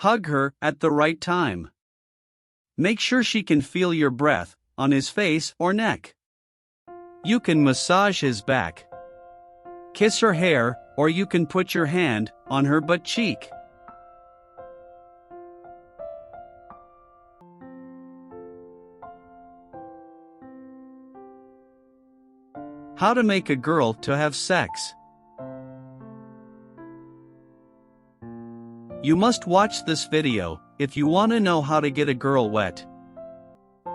Hug her at the right time. Make sure she can feel your breath on his face or neck. You can massage his back, kiss her hair, or you can put your hand on her butt cheek. How to make a girl to have sex. You must watch this video if you want to know how to get a girl wet.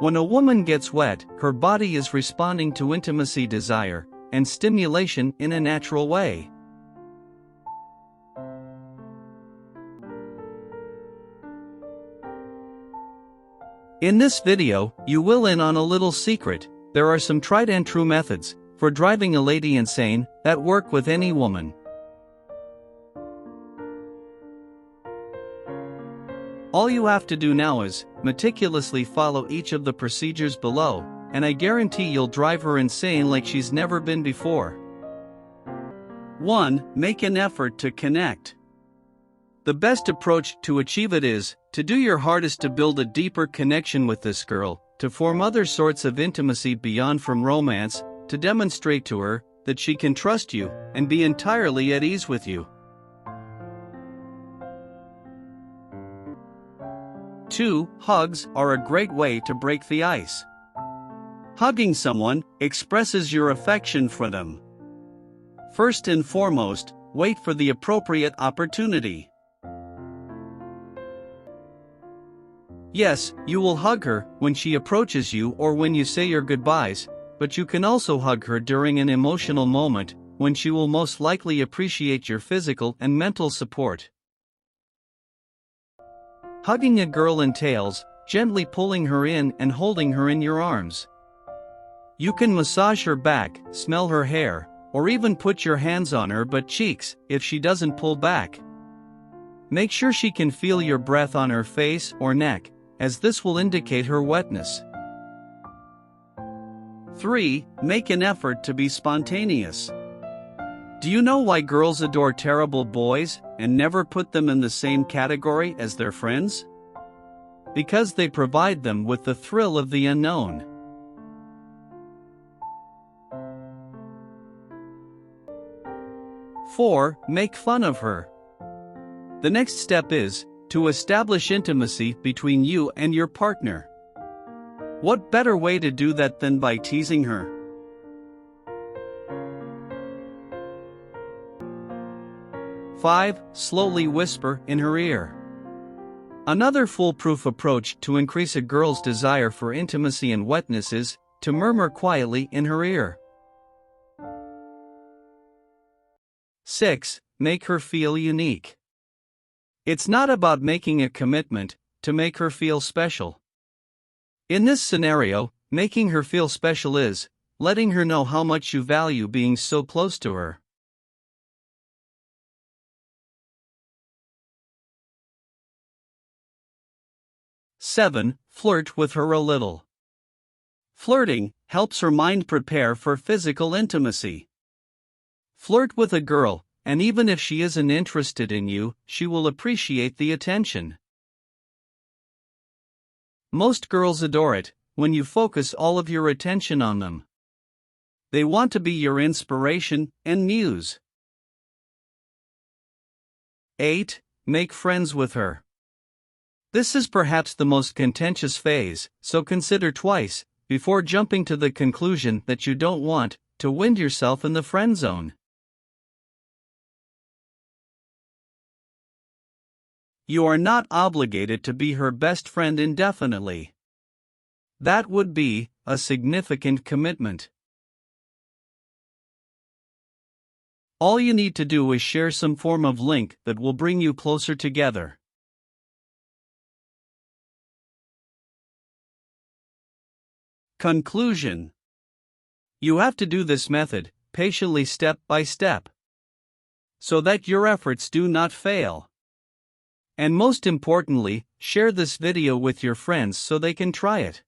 When a woman gets wet, her body is responding to intimacy desire and stimulation in a natural way. In this video, you will in on a little secret. There are some tried and true methods for driving a lady insane that work with any woman. All you have to do now is meticulously follow each of the procedures below, and I guarantee you'll drive her insane like she's never been before. 1. Make an effort to connect. The best approach to achieve it is to do your hardest to build a deeper connection with this girl, to form other sorts of intimacy beyond from romance, to demonstrate to her that she can trust you and be entirely at ease with you. 2. Hugs are a great way to break the ice. Hugging someone expresses your affection for them. First and foremost, wait for the appropriate opportunity. Yes, you will hug her when she approaches you or when you say your goodbyes, but you can also hug her during an emotional moment, when she will most likely appreciate your physical and mental support. Hugging a girl entails gently pulling her in and holding her in your arms. You can massage her back, smell her hair, or even put your hands on her butt cheeks if she doesn't pull back. Make sure she can feel your breath on her face or neck, as this will indicate her wetness. 3. Make an effort to be spontaneous. Do you know why girls adore terrible boys and never put them in the same category as their friends? Because they provide them with the thrill of the unknown. 4. Make fun of her. The next step is to establish intimacy between you and your partner. What better way to do that than by teasing her? 5. Slowly whisper in her ear. Another foolproof approach to increase a girl's desire for intimacy and wetness is to murmur quietly in her ear. 6. Make her feel unique. It's not about making a commitment to make her feel special. In this scenario, making her feel special is letting her know how much you value being so close to her. 7. Flirt with her a little. Flirting helps her mind prepare for physical intimacy. Flirt with a girl, and even if she isn't interested in you, she will appreciate the attention. Most girls adore it when you focus all of your attention on them. They want to be your inspiration and muse. 8. Make friends with her. This is perhaps the most contentious phase, so consider twice before jumping to the conclusion that you don't want to wind yourself in the friend zone. You are not obligated to be her best friend indefinitely. That would be a significant commitment. All you need to do is share some form of link that will bring you closer together. Conclusion. You have to do this method patiently step by step, so that your efforts do not fail. And most importantly, share this video with your friends so they can try it.